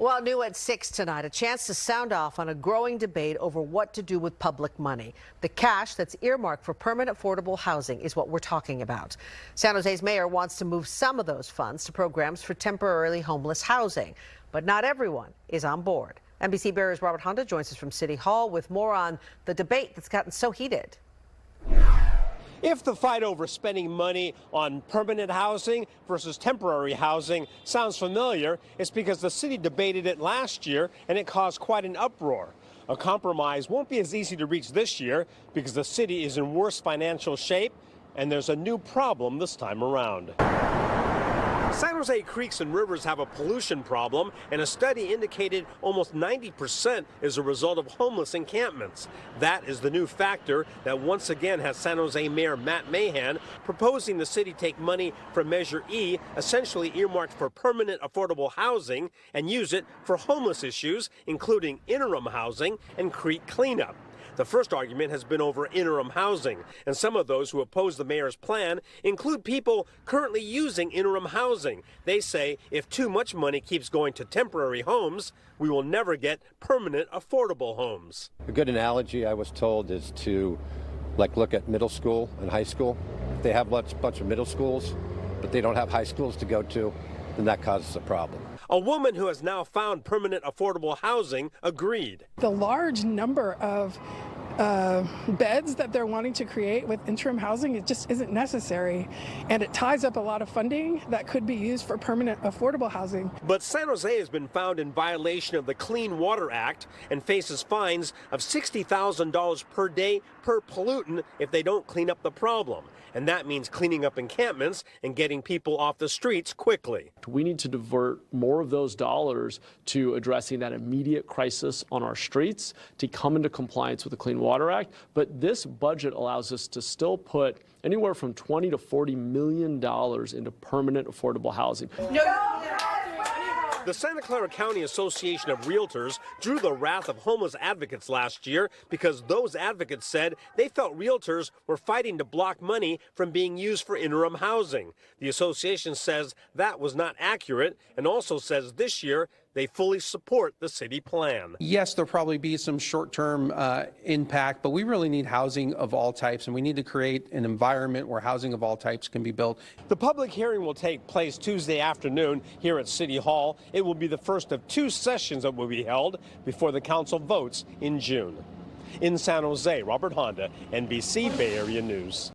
Well, new at 6 tonight, a chance to sound off on a growing debate over what to do with public money. The cash that's earmarked for permanent affordable housing is what we're talking about. San Jose's mayor wants to move some of those funds to programs for temporarily homeless housing, but not everyone is on board. NBC Bearer's Robert Handa joins us from City Hall with more on the debate that's gotten so heated. If the fight over spending money on permanent housing versus temporary housing sounds familiar, it's because the city debated it last year and it caused quite an uproar. A compromise won't be as easy to reach this year because the city is in worse financial shape and there's a new problem this time around. San Jose creeks and rivers have a pollution problem, and a study indicated almost 90% is a result of homeless encampments. That is the new factor that once again has San Jose Mayor Matt Mahan proposing the city take money from Measure E, essentially earmarked for permanent affordable housing, and use it for homeless issues, including interim housing and creek cleanup. The first argument has been over interim housing, and some of those who oppose the mayor's plan include people currently using interim housing. They say if too much money keeps going to temporary homes, we will never get permanent affordable homes. A good analogy I was told is to look at middle school and high school. If they have a bunch of middle schools, but they don't have high schools to go to, then that causes a problem. A woman who has now found permanent affordable housing agreed. The large number of beds that they're wanting to create with interim housing, it just isn't necessary, and it ties up a lot of funding that could be used for permanent affordable housing. But San Jose has been found in violation of the Clean Water Act and faces fines of $60,000 per day per pollutant if they don't clean up the problem. And that means cleaning up encampments and getting people off the streets quickly. We need to divert more of those dollars to addressing that immediate crisis on our streets to come into compliance with the Clean Water Act. But this budget allows us to still put anywhere from $20 to $40 million into permanent affordable housing. The Santa Clara County Association of Realtors drew the wrath of homeless advocates last year because those advocates said they felt realtors were fighting to block money from being used for interim housing. The association says that was not accurate and also says this year they fully support the city plan. Yes, there'll probably be some short-term impact, but we really need housing of all types, and we need to create an environment where housing of all types can be built. The public hearing will take place Tuesday afternoon here at City Hall. It will be the first of 2 sessions that will be held before the council votes in June. In San Jose, Robert Handa, NBC Bay Area News.